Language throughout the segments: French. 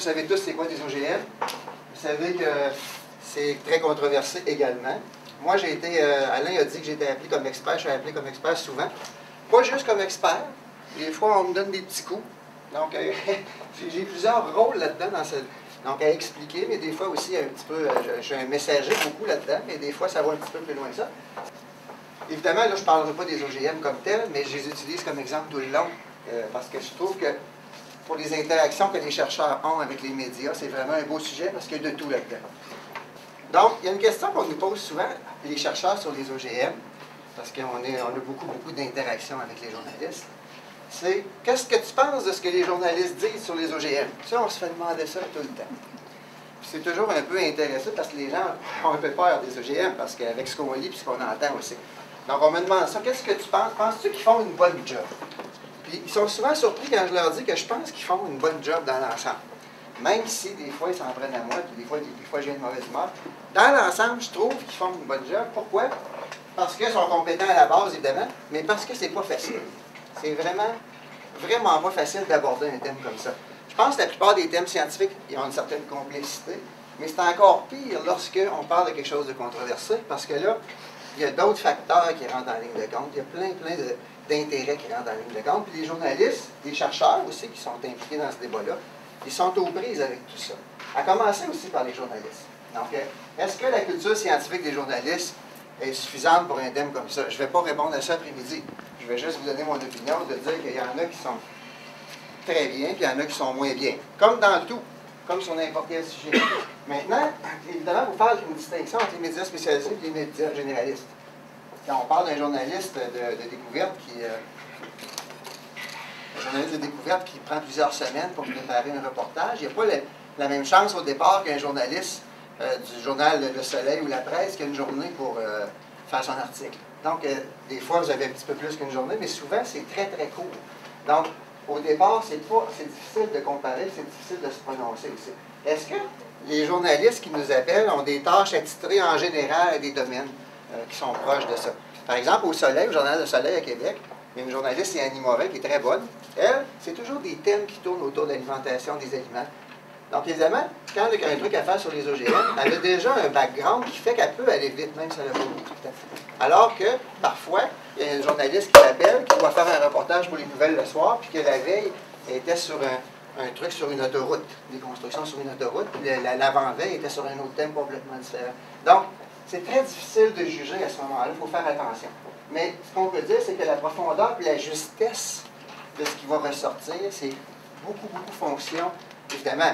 savez tous c'est quoi des OGM. Vous savez que c'est très controversé également. Moi, j'ai été, Alain a dit que j'étais appelé comme expert, je suis appelé comme expert souvent. Pas juste comme expert, des fois on me donne des petits coups. Donc, j'ai plusieurs rôles là-dedans, donc à expliquer, mais des fois aussi un petit peu, je suis un messager beaucoup là-dedans, mais des fois ça va un petit peu plus loin que ça. Évidemment, là, je ne parlerai pas des OGM comme tels, mais je les utilise comme exemple tout le long, parce que je trouve que pour les interactions que les chercheurs ont avec les médias, c'est vraiment un beau sujet parce qu'il y a de tout là-dedans. Donc, il y a une question qu'on nous pose souvent, les chercheurs sur les OGM, parce qu'on a beaucoup d'interactions avec les journalistes, c'est « Qu'est-ce que tu penses de ce que les journalistes disent sur les OGM? » Ça, on se fait demander ça tout le temps. C'est toujours un peu intéressant parce que les gens ont un peu peur des OGM, parce qu'avec ce qu'on lit et ce qu'on entend aussi. Donc, on me demande ça, qu'est-ce que tu penses? Penses-tu qu'ils font une bonne job? Puis, ils sont souvent surpris quand je leur dis que je pense qu'ils font une bonne job dans l'ensemble. Même si, des fois, ils s'en prennent à moi, puis des fois, j'ai une mauvaise humeur. Dans l'ensemble, je trouve qu'ils font une bonne job. Pourquoi? Parce qu'ils sont compétents à la base, évidemment, mais parce que c'est pas facile. C'est vraiment pas facile d'aborder un thème comme ça. Je pense que la plupart des thèmes scientifiques, ils ont une certaine complexité, mais c'est encore pire lorsqu'on parle de quelque chose de controversé, parce que là, il y a d'autres facteurs qui rentrent en ligne de compte. Il y a plein d'intérêts qui rentrent en ligne de compte. Puis les journalistes, les chercheurs aussi qui sont impliqués dans ce débat-là, ils sont aux prises avec tout ça. À commencer aussi par les journalistes. Donc, est-ce que la culture scientifique des journalistes est suffisante pour un thème comme ça? Je ne vais pas répondre à ça après-midi. Je vais juste vous donner mon opinion, de dire qu'il y en a qui sont très bien, puis il y en a qui sont moins bien. Comme dans tout, comme sur n'importe quel sujet. Maintenant, évidemment, vous parlez d'une distinction entre les médias spécialisés et les médias généralistes. Quand on parle d'un journaliste de découverte qui prend plusieurs semaines pour préparer un reportage, il n'y a pas la même chance au départ qu'un journaliste du journal Le Soleil ou La Presse qui a une journée pour faire son article. Donc, des fois, vous avez un petit peu plus qu'une journée, mais souvent, c'est très, très court. Donc, au départ, c'est difficile de comparer, c'est difficile de se prononcer aussi. Est-ce que les journalistes qui nous appellent ont des tâches attitrées en général à des domaines qui sont proches de ça? Par exemple, au Soleil, au Journal Le Soleil à Québec, il y a une journaliste, Annie Morin, qui est très bonne. Elle, c'est toujours des thèmes qui tournent autour de l'alimentation des aliments. Donc, évidemment, quand elle a un truc à faire sur les OGM, elle a déjà un background qui fait qu'elle peut aller vite, même si elle n'a pas beaucoup de temps. Alors que, parfois, il y a un journaliste qui l'appelle, qui doit faire un reportage pour les nouvelles le soir, puis que la veille, elle était sur un truc sur une autoroute, des constructions sur une autoroute, puis l'avant-veille était sur un autre thème complètement différent. Donc, c'est très difficile de juger à ce moment-là, il faut faire attention. Mais ce qu'on peut dire, c'est que la profondeur et la justesse de ce qui va ressortir, c'est beaucoup fonction, évidemment,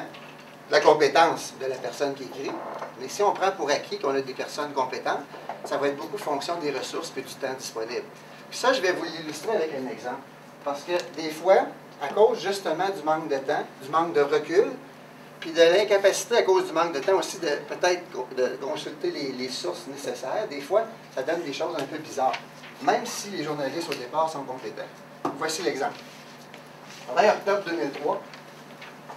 de la compétence de la personne qui écrit. Mais si on prend pour acquis qu'on a des personnes compétentes, ça va être beaucoup fonction des ressources et du temps disponible. Puis ça, je vais vous l'illustrer avec un exemple. Parce que des fois, à cause justement du manque de temps, du manque de recul, puis de l'incapacité à cause du manque de temps aussi de peut-être de consulter les sources nécessaires, des fois, ça donne des choses un peu bizarres. Même si les journalistes au départ sont compétents. Voici l'exemple. Le 20 octobre 2003,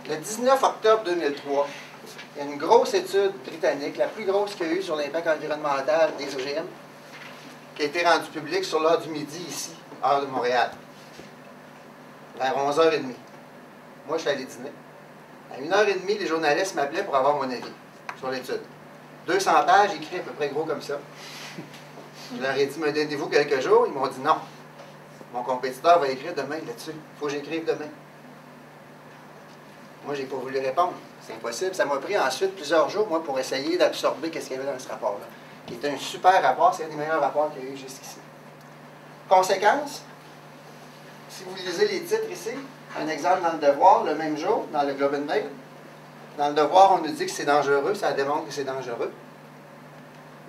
le 19 octobre 2003, il y a une grosse étude britannique, la plus grosse qu'il y a eu sur l'impact environnemental des OGM, qui a été rendue publique sur l'heure du midi ici, heure de Montréal, vers 11h30. Moi, je suis allé dîner. À 1h30, les journalistes m'appelaient pour avoir mon avis sur l'étude. 200 pages, écrit à peu près gros comme ça. Je leur ai dit, me donnez-vous quelques jours? Ils m'ont dit non. Mon compétiteur va écrire demain là-dessus. Il faut que j'écrive demain. Moi, je n'ai pas voulu répondre. C'est impossible. Ça m'a pris ensuite plusieurs jours, moi, pour essayer d'absorber ce qu'il y avait dans ce rapport-là. Qui était un super rapport, c'est un des meilleurs rapports qu'il y a eu jusqu'ici. Conséquence, si vous lisez les titres ici, un exemple dans le Devoir, le même jour, dans le Globe and Mail. Dans le Devoir, on nous dit que c'est dangereux, ça démontre que c'est dangereux.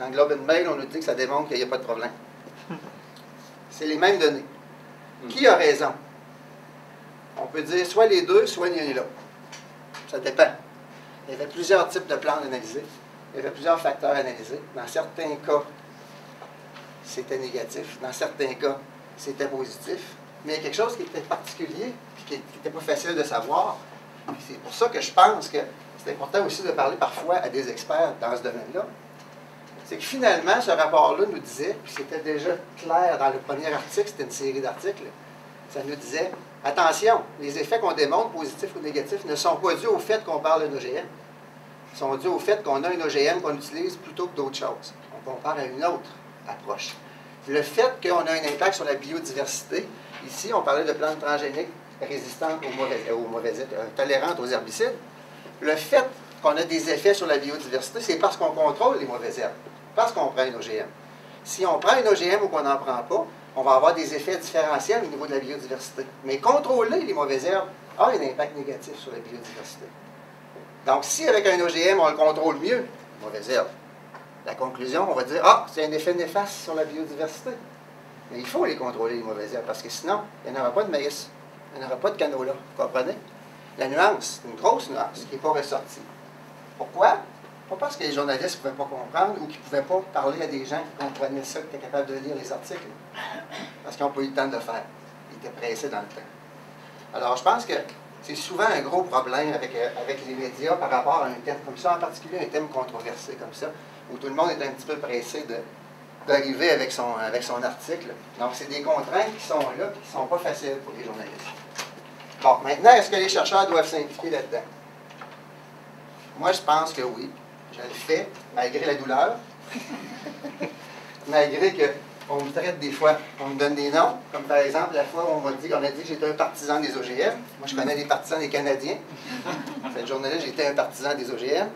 Dans le Globe and Mail, on nous dit que ça démontre qu'il n'y a pas de problème. C'est les mêmes données. Qui a raison? On peut dire soit les deux, soit ni l'un ni l'autre. Ça dépend. Il y avait plusieurs types de plans analysés. Il y avait plusieurs facteurs analysés. Dans certains cas, c'était négatif. Dans certains cas, c'était positif. Mais il y a quelque chose qui était particulier et qui n'était pas facile de savoir. C'est pour ça que je pense que c'est important aussi de parler parfois à des experts dans ce domaine-là. C'est que finalement, ce rapport-là nous disait, puis c'était déjà clair dans le premier article, c'était une série d'articles, ça nous disait Attention, les effets qu'on démontre, positifs ou négatifs, ne sont pas dus au fait qu'on parle d'un OGM. Ils sont dus au fait qu'on a un OGM qu'on utilise plutôt que d'autres choses. On compare à une autre approche. Le fait qu'on a un impact sur la biodiversité, ici, on parlait de plantes transgéniques résistantes tolérantes aux herbicides. Le fait qu'on a des effets sur la biodiversité, c'est parce qu'on contrôle les mauvaises herbes, parce qu'on prend un OGM. Si on prend un OGM ou qu'on n'en prend pas, on va avoir des effets différentiels au niveau de la biodiversité. Mais contrôler les mauvaises herbes a un impact négatif sur la biodiversité. Donc, si avec un OGM, on le contrôle mieux, les mauvaises herbes, la conclusion, on va dire, ah, c'est un effet néfaste sur la biodiversité. Mais il faut les contrôler, les mauvaises herbes, parce que sinon, il n'y en aura pas de maïs, il n'y en aura pas de canola. Vous comprenez? La nuance, une grosse nuance, qui n'est pas ressortie. Pourquoi? Pas parce que les journalistes ne pouvaient pas comprendre ou qu'ils ne pouvaient pas parler à des gens qui comprenaient ça, qui étaient capables de lire les articles. Parce qu'ils n'ont pas eu le temps de le faire. Ils étaient pressés dans le temps. Alors, je pense que c'est souvent un gros problème avec les médias par rapport à un thème comme ça, en particulier un thème controversé comme ça, où tout le monde est un petit peu pressé d'arriver avec son article. Donc, c'est des contraintes qui sont là, qui ne sont pas faciles pour les journalistes. Bon, maintenant, est-ce que les chercheurs doivent s'impliquer là-dedans? Moi, je pense que oui. Je le fais, malgré la douleur. Malgré qu'on me traite des fois, on me donne des noms. Comme par exemple, la fois où on a dit que j'étais un partisan des OGM. Moi, je connais des partisans des Canadiens. Cette journée-là, j'étais un partisan des OGM.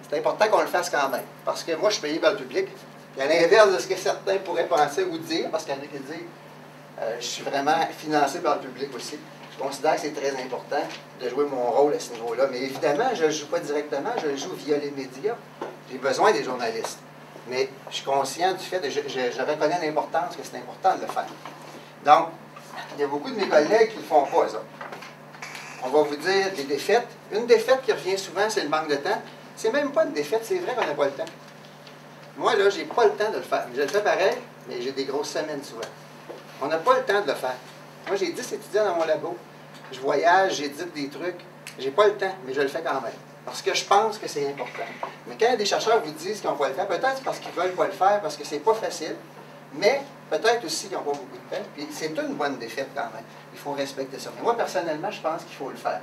C'est important qu'on le fasse quand même. Parce que moi, je suis payé par le public. Et à l'inverse de ce que certains pourraient penser ou dire, parce qu'il y en a qui disent, je suis vraiment financé par le public aussi. Je considère que c'est très important de jouer mon rôle à ce niveau-là. Mais évidemment, je ne le joue pas directement, je le joue via les médias. J'ai besoin des journalistes. Mais je suis conscient du fait, je reconnais l'importance que c'est important de le faire. Donc, il y a beaucoup de mes collègues qui ne le font pas, ça. On va vous dire des défaites. Une défaite qui revient souvent, c'est le manque de temps. C'est même pas une défaite, c'est vrai qu'on n'a pas le temps. Moi, là, j'ai pas le temps de le faire. Je le fais pareil, mais j'ai des grosses semaines souvent. On n'a pas le temps de le faire. Moi, j'ai 10 étudiants dans mon labo. Je voyage, j'édite des trucs. J'ai pas le temps, mais je le fais quand même. Parce que je pense que c'est important. Mais quand des chercheurs vous disent qu'ils n'ont pas le temps, peut-être parce qu'ils ne veulent pas le faire, parce que c'est pas facile, mais peut-être aussi qu'ils n'ont pas beaucoup de temps. Puis c'est une bonne défaite quand même. Il faut respecter ça. Mais moi, personnellement, je pense qu'il faut le faire.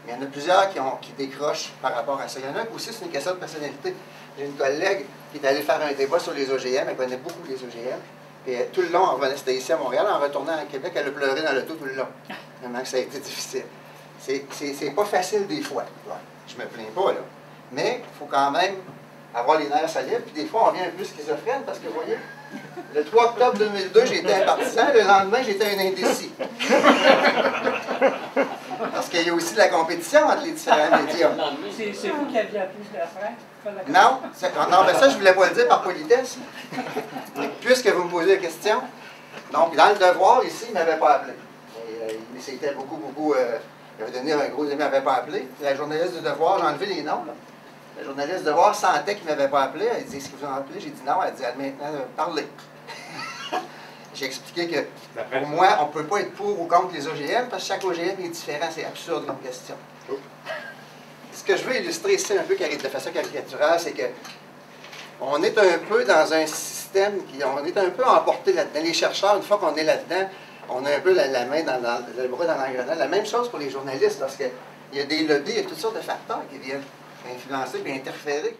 Mais il y en a plusieurs qui décrochent par rapport à ça. Il y en a aussi, c'est une question de personnalité. J'ai une collègue qui est allée faire un débat sur les OGM. Elle connaît beaucoup les OGM. Et tout le long, on revenait, c'était ici à Montréal, en retournant à Québec, elle a pleuré dans l'auto tout le long. Vraiment que ça a été difficile. C'est pas facile des fois. Je me plains pas, là. Mais il faut quand même avoir les nerfs solides. Puis des fois, on vient un peu schizophrène parce que, vous voyez, le 3 octobre 2002, j'étais un partisan. Le lendemain, j'étais un indécis. Parce qu'il y a aussi de la compétition entre les différents médias. C'est vous qui aviez appelé le frère? Non, mais ça, je ne voulais pas le dire par politesse. Mais puisque vous me posez la question, donc dans le devoir, ici, il ne m'avait pas appelé. Il s'était beaucoup, il avait donné un gros il ne m'avait pas appelé. La journaliste du devoir, j'ai enlevé les noms, là. La journaliste du devoir sentait qu'il ne m'avait pas appelé. Elle dit, est-ce que vous en appelez? J'ai dit non. Elle dit, maintenant, parlez. J'ai expliqué que pour moi, on ne peut pas être pour ou contre les OGM parce que chaque OGM est différent. C'est absurde comme question. Ce que je veux illustrer ici un peu de façon caricaturale, c'est que on est un peu dans un système, on est un peu emporté là-dedans. Les chercheurs, une fois qu'on est là-dedans, on a un peu la main le bras dans l'engrenage. La même chose pour les journalistes, parce qu'il y a des lobbies, il y a toutes sortes de facteurs qui viennent influencer et interférer.